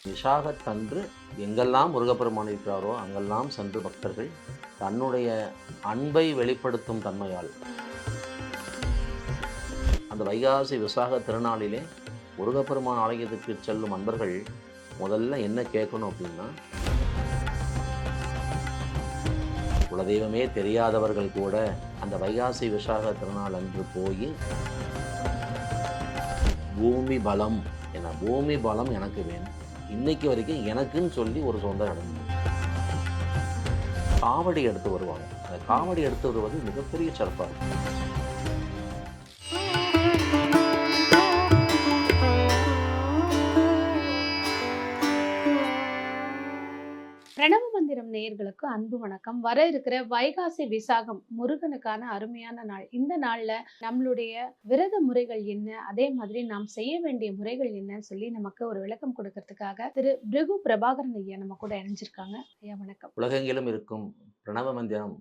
விசாகத்தன்று எங்கெல்லாம் முருகப்பெருமான் இருக்கிறாரோ அங்கெல்லாம் சென்று பக்தர்கள் தன்னுடைய அன்பை வெளிப்படுத்தும் தன்மையால் அந்த வைகாசி விசாக திருநாளிலே முருகப்பெருமான் ஆலயத்துக்கு செல்லும் அன்பர்கள் முதல்ல என்ன கேட்கணும் அப்படின்னா, குலதெய்வமே தெரியாதவர்கள் கூட அந்த வைகாசி விசாக திருநாள் அன்று போய் பூமி பலம் பூமி பலம் எனக்கு வேணும், இன்னைக்கு வரைக்கும் எனக்குன்னு சொல்லி ஒரு சொந்த இடம் காவடி எடுத்து வருவாங்க. அந்த காவடி எடுத்து வருவது மிகப்பெரிய சிறப்பாக இருக்கும். பிரணவ மந்திரம் நேயர்களுக்கு அன்பு வணக்கம். வர இருக்கிற வைகாசி விசாகம் முருகனுக்கான அருமையான நாள். இந்த நாள்ல நம்மளுடைய விரத முறைகள் என்ன, அதே மாதிரி நாம் செய்ய வேண்டிய முறைகள் என்னன்னு சொல்லி நமக்கு ஒரு விளக்கம் கொடுக்கறதுக்காக திரு பிருகு பிரபாகரன் ஐயா நம்ம கூட இணைஞ்சிருக்காங்க. ஐயா வணக்கம். உலகெங்கிலும் இருக்கும் பிரணவ மந்திரம்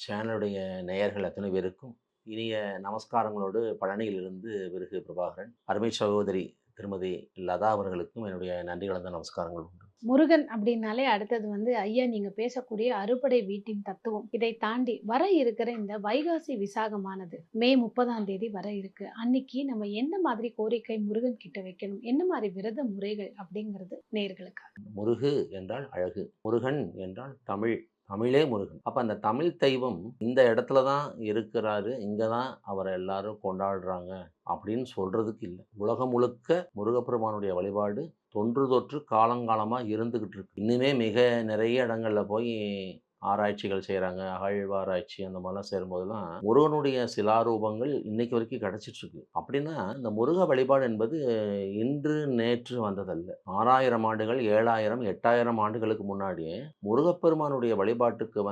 சேனலுடைய நேயர்கள் அத்தனை பேருக்கும் இனிய நமஸ்காரங்களோடு பழனியிலிருந்து பிருகு பிரபாகரன், அருமை சகோதரி திருமதி லதா அவர்களுக்கும் என்னுடைய நன்றி கலந்த நமஸ்காரங்கள் உண்டு. முருகன் அப்படின்னாலே அடுத்தது ஐயா நீங்க பேசக்கூடிய அறுபடை வீட்டின் தத்துவம். இதை தாண்டி வர இருக்கிற இந்த வைகாசி விசாகமானது மே 30ஆம் தேதி வர இருக்கு. அன்னைக்கு நம்ம என்ன மாதிரி கோரிக்கை முருகன் கிட்ட வைக்கணும், என்ன மாதிரி விரத முறைகள் அப்படிங்கிறது நேயர்களுக்கு. முருகு என்றால் அழகு, முருகன் என்றால் தமிழ், தமிழே முருகன். அப்போ அந்த தமிழ் தெய்வம் இந்த இடத்துல தான் இருக்கிறாரு, இங்கே தான் அவரை எல்லாரும் கொண்டாடுறாங்க அப்படின்னு சொல்கிறதுக்கு இல்லை. உலகம் முழுக்க முருகப்பெருமானுடைய வழிபாடு தொன்று தொற்று காலங்காலமாக இருந்துக்கிட்டு இருக்கு. இன்னுமே மிக நிறைய இடங்களில் போய் ஆராய்ச்சிகள் செய்கிறாங்க. அகழ்வாராய்ச்சி அந்த மாதிரிலாம் சேரும்போதெல்லாம் முருகனுடைய சிலாரூபங்கள் இன்னைக்கு வரைக்கும் கிடச்சிட்ருக்கு. அப்படின்னா இந்த முருக வழிபாடு என்பது இன்று நேற்று வந்ததல்ல. 6000 ஆண்டுகள், 7000, 8000 ஆண்டுகளுக்கு முன்னாடியே முருகப்பெருமானுடைய வழிபாட்டுக்கு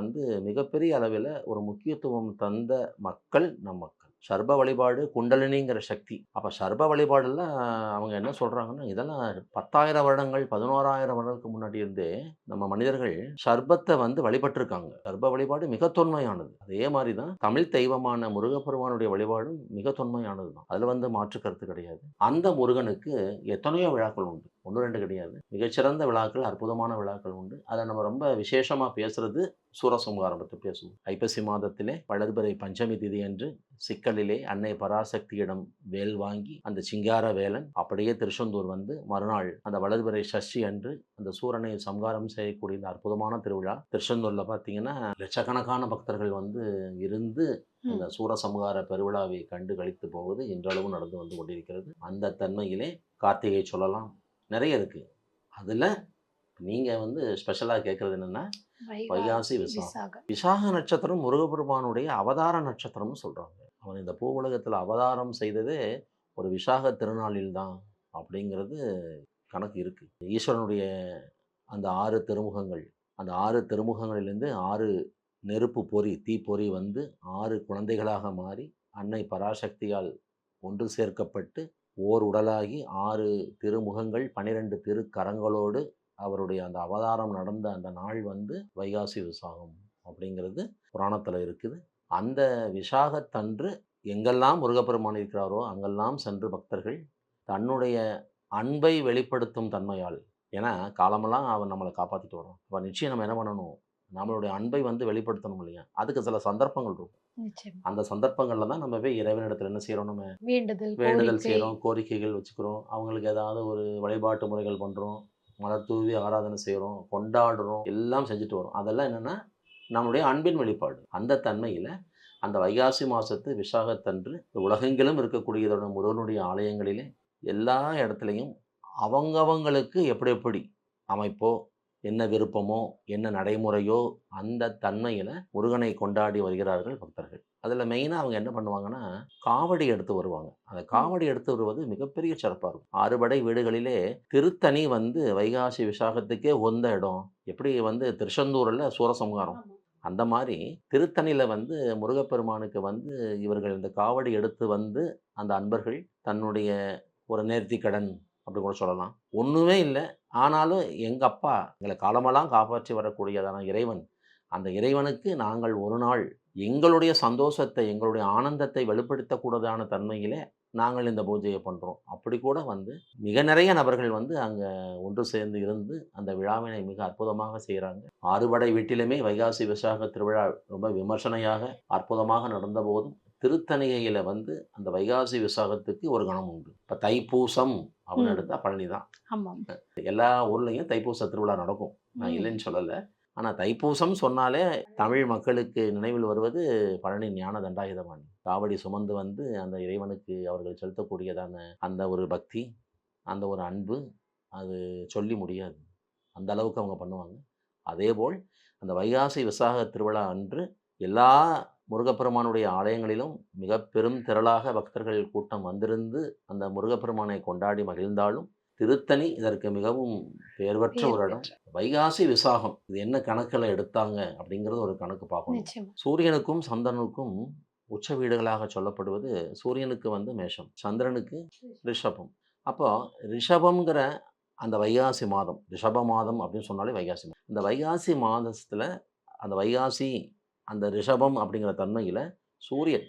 மிகப்பெரிய அளவில் ஒரு முக்கியத்துவம் தந்த மக்கள் நம் மக்கள். சர்ப வழிபாடு குண்டலினிங்கிற சக்தி. அப்போ சர்ப வழிபாடுல அவங்க என்ன சொல்கிறாங்கன்னா, இதெல்லாம் 10,000 வருடங்கள் 11,000 வருடங்களுக்கு முன்னாடி இருந்தே நம்ம மனிதர்கள் சர்பத்தை வழிபட்டிருக்காங்க. சர்ப வழிபாடு மிக தொன்மையானது. அதே மாதிரி தான் தமிழ் தெய்வமான முருகப்பெருமானுடைய வழிபாடும் மிக தொன்மையானது தான். அதில் மாற்று கருத்து கிடையாது. அந்த முருகனுக்கு எத்தனையோ விழாக்கள் உண்டு, 1 2 கிடையாது. மிகச்சிறந்த விழாக்கள், அற்புதமான விழாக்கள் உண்டு. அதை நம்ம ரொம்ப விசேஷமாக பேசுறது சூரசம்ஹாரம் பற்றி பேசுவோம். ஐப்பசி மாதத்திலே வளர்பிறை பஞ்சமி திதி அன்று சிக்கலிலே அன்னை பராசக்தியிடம் வேல் வாங்கி அந்த சிங்கார வேலன் அப்படியே திருச்செந்தூர் மறுநாள் அந்த வளர்பிறை சஷ்டி அன்று அந்த சூரனை சம்ஹாரம் செய்யக்கூடிய இந்த அற்புதமான திருவிழா. திருச்செந்தூர்ல பார்த்தீங்கன்னா லட்சக்கணக்கான பக்தர்கள் இருந்து அந்த சூரசம்ஹார பெருவிழாவை கண்டு கழித்து போவது இன்றளவு நடந்து கொண்டிருக்கிறது. அந்த தன்மையிலே கார்த்திகை சொல்லலாம், நிறைய இருக்கு. அதில் நீங்கள் ஸ்பெஷலாக கேட்குறது என்னென்னா வைகாசி விசாகம். விசாக நட்சத்திரம் முருகப்பெருமானுடைய அவதார நட்சத்திரம்னு சொல்கிறாங்க. அவன் இந்த பூ உலகத்தில் அவதாரம் செய்ததே ஒரு விசாக திருநாளில் தான் அப்படிங்கிறது கணக்கு இருக்குது. ஈஸ்வரனுடைய அந்த 6 திருமுகங்கள், அந்த 6 திருமுகங்களிலிருந்து 6 நெருப்பு பொறி, தீப்பொறி 6 குழந்தைகளாக மாறி அன்னை பராசக்தியால் ஒன்று சேர்க்கப்பட்டு ஓர் உடலாகி 6 திருமுகங்கள் 12 திருக்கரங்களோடு அவருடைய அந்த அவதாரம் நடந்த அந்த நாள் வைகாசி விசாகம் அப்படிங்கிறது புராணத்தில் இருக்குது. அந்த விசாகத்தன்று எங்கெல்லாம் முருகப்பெருமான் இருக்கிறாரோ அங்கெல்லாம் சென்று பக்தர்கள் தன்னுடைய அன்பை வெளிப்படுத்தும் தன்மையால், ஏன்னா காலமெல்லாம் அவன் நம்மளை காப்பாற்றிட்டு வரோம். அப்போ நிச்சயம் நம்ம என்ன பண்ணணும், நம்மளுடைய அன்பை வெளிப்படுத்தணும் இல்லையா. அதுக்கு சில சந்தர்ப்பங்கள் இருக்கும். அந்த சந்தர்ப்பங்கள்ல தான் நம்ம போய் இறைவனிடத்தில் என்ன செய்யறோம், நம்ம வேண்டுதல் செய்கிறோம், கோரிக்கைகள் வச்சுக்கிறோம், அவங்களுக்கு ஏதாவது ஒரு வழிபாட்டு முறைகள் பண்ணுறோம், மலர் தூவி ஆராதனை செய்கிறோம், கொண்டாடுறோம், எல்லாம் செஞ்சுட்டு வரோம். அதெல்லாம் என்னென்னா நம்மளுடைய அன்பின் வெளிப்பாடு. அந்த தன்மையில் அந்த வைகாசி மாதத்து விசாகத்தன்று உலகெங்கிலும் இருக்கக்கூடியதோட முருகனுடைய ஆலயங்களிலே எல்லா இடத்துலையும் அவங்கவங்களுக்கு எப்படி அமைப்போ, என்ன விருப்பமோ, என்ன நடைமுறையோ அந்த தன்மையில் முருகனை கொண்டாடி வருகிறார்கள் பக்தர்கள். அதில் மெயினாக அவங்க என்ன பண்ணுவாங்கன்னா காவடி எடுத்து வருவாங்க. அந்த காவடி எடுத்து வருவது மிகப்பெரிய சிறப்பாக இருக்கும். 6 படை வீடுகளிலே திருத்தணி வைகாசி விசாகத்துக்கே ஒந்த இடம். எப்படி திருச்செந்தூரில் சூரசம்ஹாரம், அந்த மாதிரி திருத்தணியில் முருகப்பெருமானுக்கு இவர்கள் இந்த காவடி எடுத்து அந்த அன்பர்கள் தன்னுடைய ஒரு நேர்த்திக்கடன் அப்படி கூட சொல்லலாம். ஒன்றுமே இல்லை, ஆனாலும் எங்கள் அப்பா எங்களை காலமெல்லாம் காப்பாற்றி வரக்கூடியதான இறைவன், அந்த இறைவனுக்கு நாங்கள் ஒரு நாள் எங்களுடைய சந்தோஷத்தை, எங்களுடைய ஆனந்தத்தை வெளிப்படுத்தக்கூடதான தன்மையிலே நாங்கள் இந்த பூஜையை பண்ணுறோம். அப்படி கூட வந்து மிக நிறைய நபர்கள் வந்து அங்கே ஒன்று சேர்ந்து இருந்து அந்த விழாவினை மிக அற்புதமாக செய்கிறாங்க. ஆறுபடை வீட்டிலுமே வைகாசி விசாக திருவிழா ரொம்ப விமர்சனையாக அற்புதமாக நடந்தபோதும் திருத்தணிகையில் வந்து அந்த வைகாசி விசாகத்துக்கு ஒரு கணம் உண்டு. இப்போ தைப்பூசம் அப்படின்னு எடுத்தா பழனி தான். ஆமாம். எல்லா ஊர்லேயும் தைப்பூச திருவிழா நடக்கும், நான் இல்லைன்னு சொல்லலை. ஆனால் தைப்பூசம் சொன்னாலே தமிழ் மக்களுக்கு நினைவில் வருவது பழனி ஞான தண்டாயுதபாணி. காவடி சுமந்து வந்து அந்த இறைவனுக்கு அவர்கள் செலுத்தக்கூடியதான அந்த ஒரு பக்தி, அந்த ஒரு அன்பு, அது சொல்லி முடியாது. அந்த அளவுக்கு அவங்க பண்ணுவாங்க. அதேபோல் அந்த வைகாசி விசாக திருவிழா அன்று எல்லா முருகப்பெருமானுடைய ஆலயங்களிலும் மிக பெரும் திரளாக பக்தர்கள் கூட்டம் வந்திருந்து அந்த முருகப்பெருமானை கொண்டாடி மகிழ்ந்தாலும் திருத்தணி இதற்கு மிகவும் பெயர் பெற்ற ஒரு இடம். வைகாசி விசாகம் இது என்ன கணக்கில் எடுத்தாங்க அப்படிங்கிறது ஒரு கணக்கு பார்க்கணும். நிச்சயமா. சூரியனுக்கும் சந்திரனுக்கும் உச்ச வீடுகளாக சொல்லப்படுவது சூரியனுக்கு வந்து மேஷம், சந்திரனுக்கு ரிஷபம். அப்போ ரிஷபம்ங்கிற அந்த வைகாசி மாதம், ரிஷப மாதம் அப்படின்னு சொன்னாலே வைகாசி மாதம். இந்த வைகாசி மாதத்தில் அந்த வைகாசி அந்த ரிஷபம் அப்படிங்கிற தன்மையில் சூரியன்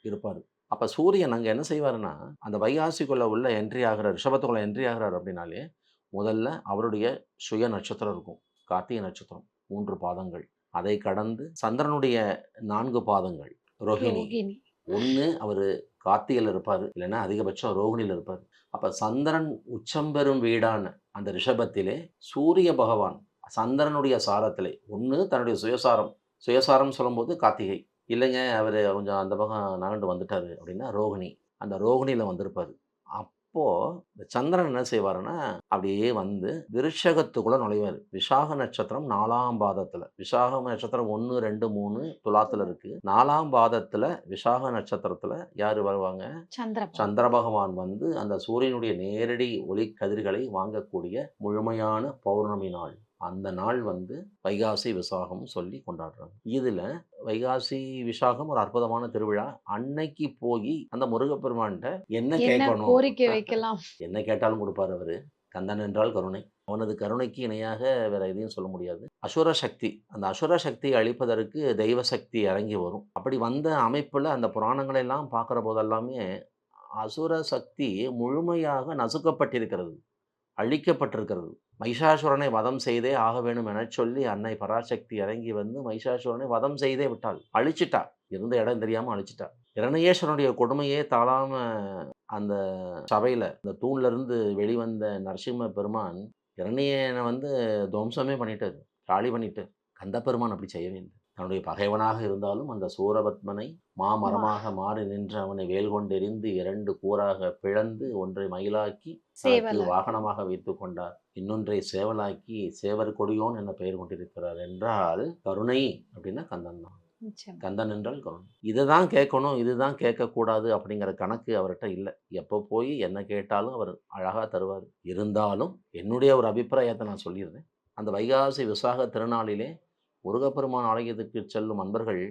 இருப்பார். அப்போ சூரியன் அங்கே என்ன செய்வாருன்னா, அந்த வைகாசிக்குள்ளே உள்ள என்ட்ரி ஆகிற ரிஷபத்துக்குள்ளே என்ட்ரி ஆகிறார் அப்படின்னாலே முதல்ல அவருடைய சுய நட்சத்திரம் இருக்கும், கார்த்திகை நட்சத்திரம் 3 பாதங்கள். அதை கடந்து சந்திரனுடைய 4 பாதங்கள் ரோஹிணி. ஒன்று அவர் கார்த்திகையில் இருப்பார், இல்லைன்னா அதிகபட்சம் ரோகிணியில் இருப்பார். அப்போ சந்திரன் உச்சம் பெறும் வீடான அந்த ரிஷபத்திலே சூரிய பகவான் சந்திரனுடைய சாரத்திலே ஒன்று தன்னுடைய சுயசாரம் சொல்லும்போது கார்த்திகை, இல்லைங்க அவர் கொஞ்சம் அந்த பக்கம் நகண்டு வந்துட்டார் அப்படின்னா ரோகிணி, அந்த ரோகிணியில் வந்திருப்பார். அப்போது இந்த சந்திரன் என்ன செய்வாருன்னா அப்படியே வந்து விருஷகத்துக்குள்ளே நுழைவார். விசாக நட்சத்திரம் 4ஆம் பாதத்தில், விசாக நட்சத்திரம் 1, 2, 3 துலாத்தில் இருக்குது. 4ஆம் பாதத்தில் விசாக நட்சத்திரத்தில் யார் வருவாங்க? சந்திர பகவான் வந்து அந்த சூரியனுடைய நேரடி ஒளி கதிர்களை வாங்கக்கூடிய முழுமையான பௌர்ணமி நாள். அந்த நாள் வந்து வைகாசி விசாகம் சொல்லி கொண்டாடுறாங்க. இதில் வைகாசி விசாகம் ஒரு அற்புதமான திருவிழா. அன்னைக்கு போய் அந்த முருகப்பெருமான்கிட்ட என்ன கேட்கணும், கோரிக்கை வைக்கலாம், என்ன கேட்டாலும் கொடுப்பார் அவர். கந்தன் என்றால் கருணை, அவனது கருணைக்கு இணையாக வேற எதையும் சொல்ல முடியாது. அசுர சக்தி, அந்த அசுர சக்தியை அழிப்பதற்கு தெய்வ சக்தி இறங்கி வரும். அப்படி வந்த அமைப்பில் அந்த புராணங்களை எல்லாம் பார்க்குற போதெல்லாமே அசுர சக்தி முழுமையாக நசுக்கப்பட்டிருக்கிறது, அழிக்கப்பட்டிருக்கிறது. மகிஷாசுரனை வதம் செய்தே ஆக வேணும் என சொல்லி அன்னை பராசக்தி இறங்கி வந்து மகிஷாசுரனை வதம் செய்தே விட்டாள், அழிச்சிட்டா. இருந்த இடம் தெரியாமல் அழிச்சிட்டா. இரணியேஸ்வரனுடைய கொடுமையே தாழாம அந்த சபையில் இந்த தூண்ல இருந்து வெளிவந்த நரசிம்ம பெருமான் இரணியனை வந்து துவம்சமே பண்ணிட்டாரு, காலி பண்ணிட்டு. கந்த பெருமான் அப்படி செய்யவே இல்லை. தன்னுடைய பகைவனாக இருந்தாலும் அந்த சூரபத்மனை மாமரமாக மாறி நின்று அவனை வேல் கொண்டெறிந்து 2 கூறாக பிளந்து ஒன்றை மயிலாக்கி வாகனமாக வைத்து கொண்டார், இன்னொன்றை சேவலாக்கி சேவர் கொடியோன் என பெயர் கொண்டிருக்கிறார். என்றால் கருணை அப்படின்னா கந்தன் தான். கந்தன் என்றால் கருணை. இதுதான் கேட்கணும், இதுதான் கேட்கக்கூடாது அப்படிங்கிற கணக்கு அவர்கிட்ட இல்லை. எப்போ போய் என்ன கேட்டாலும் அவர் அழகாக தருவார். இருந்தாலும் என்னுடைய ஒரு அபிப்பிராயத்தை நான் சொல்லியிருந்தேன். அந்த வைகாசி விசாக திருநாளிலே முருகப்பெருமான் ஆலயத்துக்கு செல்லும் அன்பர்கள்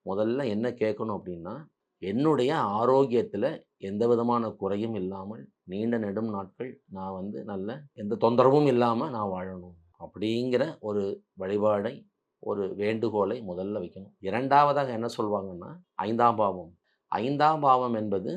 முதல்ல என்ன கேட்கணும் அப்படின்னா, என்னுடைய ஆரோக்கியத்தில் எந்த விதமான குறையும் இல்லாமல் நீண்ட நெடும் நாட்கள் நான் வந்து நல்ல எந்த தொந்தரவும் இல்லாமல் நான் வாழணும் அப்படிங்கிற ஒரு வழிபாடை, ஒரு வேண்டுகோளை முதல்ல வைக்கணும். இரண்டாவதாக என்ன சொல்லுவாங்கன்னா, 5ஆம் பாவம். 5ஆம் பாவம் என்பது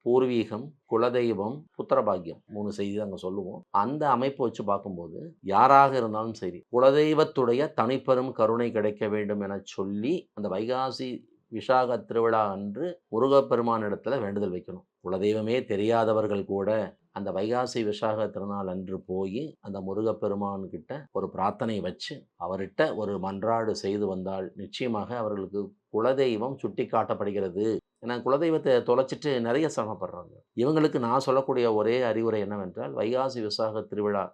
பூர்வீகம், குலதெய்வம், புத்திரபாக்கியம் 3 செய்தி அங்கே சொல்லுவோம். அந்த அமைப்பு வச்சு பார்க்கும்போது யாராக இருந்தாலும் சரி குலதெய்வத்துடைய தனிப்பெரும் கருணை கிடைக்க வேண்டும் என சொல்லி அந்த வைகாசி விசாக திருவிழா அன்று முருகப்பெருமானிடத்தில் வேண்டுதல் வைக்கணும். குலதெய்வமே தெரியாதவர்கள் கூட அந்த வைகாசி விசாக திருநாள் அன்று போய் அந்த முருகப்பெருமான்கிட்ட ஒரு பிரார்த்தனை வச்சு அவர்கிட்ட ஒரு மன்றாடு செய்து வந்தால் நிச்சயமாக அவர்களுக்கு குலதெய்வம் சுட்டி காட்டப்படுகிறது. ஏன்னா குலதெய்வத்தை தொலைச்சிட்டு நிறைய சிரமப்படுறாங்க. இவங்களுக்கு நான் சொல்லக்கூடிய ஒரே அறிவுரை என்னவென்றால், வைகாசி விசாக திருவிழா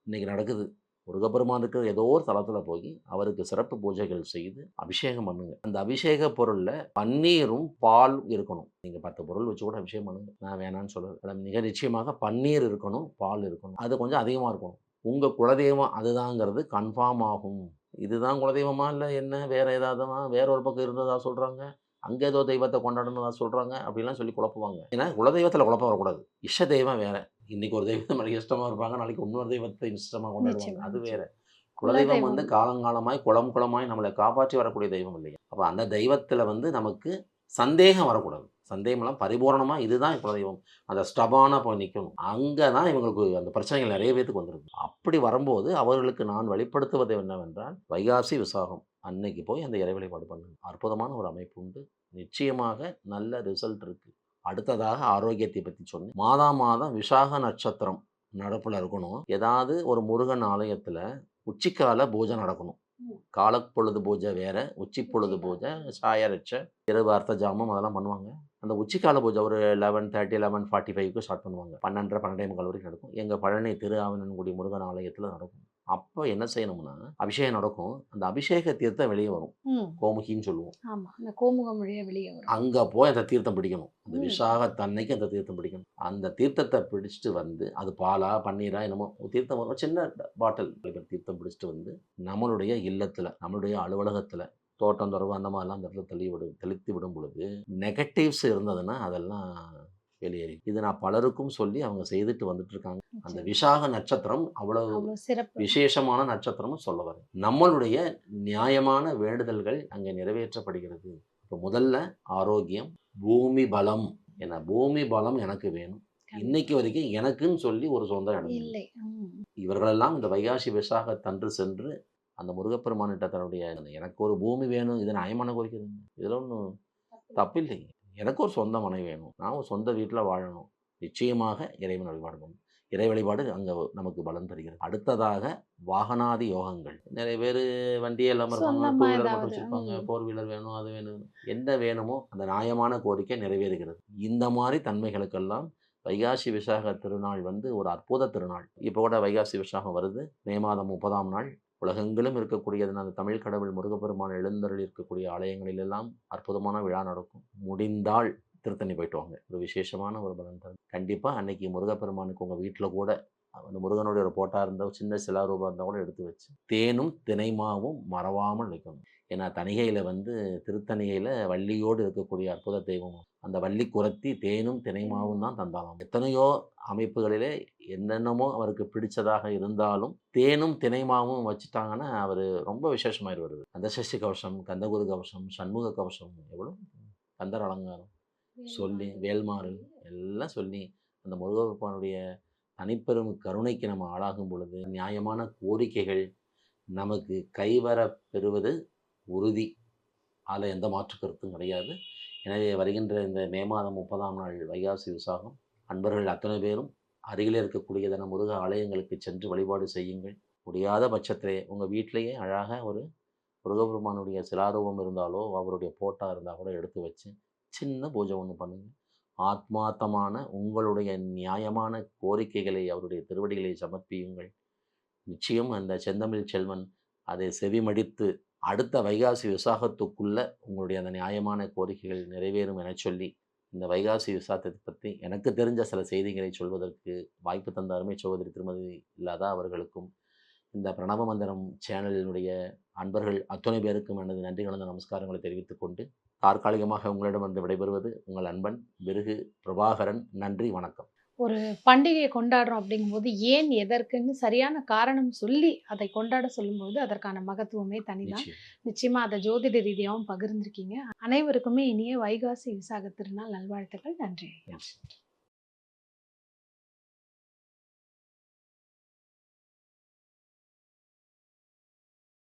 இன்னைக்கு நடக்குது, முருகப்பெருமானுக்கு ஏதோ ஒரு தளத்தில் போய் அவருக்கு சிறப்பு பூஜைகள் செய்து அபிஷேகம் பண்ணுங்க. அந்த அபிஷேக பொருளில் பன்னீரும் பால் இருக்கணும். நீங்கள் 10 பொருள் வச்சு கூட அபிஷேகம் பண்ணுங்க, நான் வேணான்னு சொல்லலை. அதில் மிக நிச்சயமாக பன்னீர் இருக்கணும், பால் இருக்கணும், அது கொஞ்சம் அதிகமாக இருக்கணும். உங்கள் குலதெய்வம் அதுதாங்கிறது கன்ஃபார்ம் ஆகும். இதுதான் குலதெய்வமா இல்லை என்ன வேற ஏதாவதுமா வேற ஒரு பக்கம் இருந்ததா சொல்கிறாங்க, அங்கே ஏதோ தெய்வத்தை கொண்டாடணும்னு சொல்கிறாங்க அப்படிலாம் சொல்லி குழப்புவாங்க. ஏன்னா குலதெய்வத்தில் குழப்பம் வரக்கூடாது. இஷ்ட தெய்வம் வேற. இன்றைக்கி ஒரு தெய்வத்தை மேலே இஷ்டமாக இருப்பாங்க, நாளைக்கு இன்னொரு தெய்வத்தை இஷ்டமாக கொண்டாடுவாங்க, அது வேறு. குலதெய்வம் வந்து காலங்காலமாய் குளமாய் நம்மளை காப்பாற்றி வரக்கூடிய தெய்வம் இல்லையா. அப்போ அந்த தெய்வத்தில் வந்து நமக்கு சந்தேகம் வரக்கூடாது. சந்தேகமெல்லாம் பரிபூரணமாக இதுதான் குலதெய்வம், அந்த ஸ்டபானா போய் நிற்கணும். அங்கே தான் இவங்களுக்கு அந்த பிரச்சனைகள் நிறைய பேத்துக்கு வந்துருக்கு. அப்படி வரும்போது அவர்களுக்கு நான் வெளிப்படுத்துவது என்னவென்றால், வைகாசி விசாகம் அன்னைக்கு போய் அந்த இறை வழிபாடு பண்ணுங்க. அற்புதமான ஒரு அமைப்பு உண்டு. நிச்சயமாக நல்ல ரிசல்ட் இருக்கு. அடுத்ததாக ஆரோக்கியத்தை பற்றி சொன்னேன். மாதம் விசாக நட்சத்திரம் நடப்பில் இருக்கணும். ஏதாவது ஒரு முருகன் ஆலயத்தில் உச்சிக்கால பூஜை நடக்கணும். காலப்பொழுது பூஜை வேற, உச்சி பொழுது பூஜை, சாயரட்ச, இரவு அர்த்த ஜாமம் அதெல்லாம் பண்ணுவாங்க. அந்த உச்சிக்கால பூஜை ஒரு 11:30 11:45க்கு ஸ்டார்ட் பண்ணுவாங்க. 12:30 12:45 வரைக்கும் நடக்கும். எங்கள் பழனி திரு ஆவினன்குடி முருகன் ஆலயத்தில் நடக்கும். அப்போ என்ன செய்யணும்னா, அபிஷேகம் நடக்கும். அந்த அபிஷேக தீர்த்தம் வெளியே வரும். ம். கோமுகின்னு சொல்லுவோம். ஆமா. அந்த கோமுகம் வழியா வெளியே வரும். அங்கே போய் அந்த தீர்த்தம் பிடிக்கணும். அந்த ம். விசாகத்தன்னைக்கு அந்த தீர்த்தம் பிடிக்கணும். அந்த தீர்த்தத்தை பிடிச்சிட்டு வந்து, அது பாலா பன்னீரா என்னமோ தீர்த்தம் வரும். சின்ன பாட்டில் தீர்த்தம் பிடிச்சிட்டு வந்து நம்மளுடைய இல்லத்தில், நம்மளுடைய அலுவலகத்தில், தோட்டம் துறவு அந்த மாதிரிலாம் அந்த இடத்துல தெளித்து விடும் பொழுது நெகட்டிவ்ஸ் இருந்ததுன்னா அதெல்லாம் வெளியேறி. இது நான் பலருக்கும் சொல்லி அவங்க செய்துட்டு வந்துட்டு இருக்காங்க. அந்த சரி. விசாக நட்சத்திரம் அவ்வளவு அவ்வளவு சிறப்பு. விசேஷமான நட்சத்திரம்னு சொல்ல வரேன். நம்மளுடைய நியாயமான வேண்டுதல்கள் அங்கே நிறைவேற்றப்படுகிறது. இப்போ முதல்ல ஆரோக்கியம், பூமி பலம். ஏன்னா பூமி பலம் எனக்கு வேணும். இன்னைக்கு வரைக்கும் எனக்குன்னு சொல்லி ஒரு சொந்த இடம் இல்லை. இல்லை. ம். இவர்களெல்லாம் இந்த வைகாசி விசாகத்தன்று சென்று அந்த முருகப்பெருமானிட்ட தன்னுடைய எனக்கு ஒரு பூமி வேணும், இது நியாயமான கோரிக்கை தானே. இதில் ஒன்றும் தப்பு இல்லைங்க. எனக்கு ஒரு சொந்த மனை வேணும், நான் ஒரு சொந்த வீட்டில் வாழணும். நிச்சயமாக இறைவன் வழிபாடு பண்ணணும். இறை வழிபாடு அங்கே நமக்கு பலன் தருகிறது. அடுத்ததாக வாகனாதி யோகங்கள். நிறைய பேர் வண்டியே இல்லாமல் இருப்பாங்க, சொந்தமா 2 வீலர் மட்டும் ஏதாவது. வச்சுருப்பாங்க, ம். 4 வீலர் வேணும், அது வேணும். என்ன வேணுமோ அந்த நியாயமான கோரிக்கை நிறைவேறுகிறது. இந்த மாதிரி தன்மைகளுக்கெல்லாம் வைகாசி விசாக திருநாள் வந்து ஒரு அற்புத திருநாள். இப்போ கூட வைகாசி விசாகம் வருது. மே மாதம் 30ஆம் நாள். உலகெங்கிலும் இருக்கக்கூடிய அந்த தமிழ் கடவுள் முருகப்பெருமான் எழுந்தருளி இருக்கக்கூடிய ஆலயங்களிலெல்லாம் அற்புதமான விழா நடக்கும். முடிந்தால் திருத்தணி போயிட்டு வாங்க. ஒரு விசேஷமான ஒரு பலன் தரும். கண்டிப்பாக அன்னைக்கு முருகப்பெருமானுக்கு உங்கள் வீட்டில் கூட அந்த முருகனுடைய ஒரு போட்டா இருந்தால், சின்ன சிலாரூபம் இருந்தால் கூட எடுத்து வச்சு தேனும் தினைமாவும் மறவாமல் வைக்கணும். ஏன்னா தணிகையில் வந்து திருத்தணிகையில் வள்ளியோடு இருக்கக்கூடிய அற்புத தெய்வம் அந்த வள்ளி குரத்தி தேனும் தினைமாவும் தான் தந்தாலாம். எத்தனையோ அமைப்புகளிலே என்னென்னமோ அவருக்கு பிடிச்சதாக இருந்தாலும் தேனும் தினைமாவும் வச்சுட்டாங்கன்னா அவர் ரொம்ப விசேஷமாயிருவார். அந்த சஷ்டி கவசம், கந்தகுரு கவசம், சண்முக கவசம், எவ்வளோ கந்தர் அலங்காரம் சொல்லி, வேல்மாறு எல்லாம் சொல்லி அந்த முருகப்பெருமானுடைய தனிப்பெரும் கருணைக்கு நம்ம ஆளாகும் பொழுது நியாயமான கோரிக்கைகள் நமக்கு கைவர பெறுவது உறுதி. அதில் எந்த மாற்று கருத்தும் கிடையாது. எனவே வருகின்ற இந்த மே மாதம் 30ஆம் நாள் வைகாசி விசாகம் அன்பர்கள் அத்தனை பேரும் அருகிலே இருக்கக்கூடியதான முருக ஆலயங்களுக்கு சென்று வழிபாடு செய்யுங்கள். முடியாத பட்சத்திலே உங்கள் வீட்டிலேயே அழகாக ஒரு முருகப்பெருமானுடைய சிலாரூபம் இருந்தாலோ அவருடைய போட்டா இருந்தால் கூட எடுத்து வச்சு சின்ன பூஜை ஒன்று பண்ணுங்கள். ஆத்மார்த்தமான உங்களுடைய நியாயமான கோரிக்கைகளை அவருடைய திருவடிகளை சமர்ப்பியுங்கள். நிச்சயம் அந்த செந்தமிழ் செல்வன் அதை செவிமடித்து அடுத்த வைகாசி விசாகத்துக்குள்ள உங்களுடைய அந்த நியாயமான கோரிக்கைகள் நிறைவேறும் என சொல்லி இந்த வைகாசி விசாகத்தை பற்றி எனக்கு தெரிஞ்ச சில செய்திகளை சொல்வதற்கு வாய்ப்பு தந்த அருமை சகோதரி திருமதி இல்லாதா அவர்களுக்கும் இந்த பிரணவ மந்திரம் சேனலினுடைய அன்பர்கள் அத்தனை பேருக்கும் எனது நன்றி கலந்த நமஸ்காரங்களை தெரிவித்துக் கொண்டு தற்காலிகமாக உங்களிடம் வந்து விடைபெறுவது உங்கள் அன்பன் விருகு பிரபாகரன். நன்றி, வணக்கம். ஒரு பண்டிகையை கொண்டாடுறோம் அப்படிங்கும்போது ஏன் எதற்குன்னு சரியான காரணம் சொல்லி அதை கொண்டாட சொல்லும்போது அதற்கான மகத்துவமே தனிதான். நிச்சயம். நிச்சயமா அதை ஜோதிட ரீதியாகவும் பகிர்ந்திருக்கீங்க. அனைவருக்குமே இனிய வைகாசி விசாக திருநாள் நல்வாழ்த்துக்கள். நன்றி. நன்றி.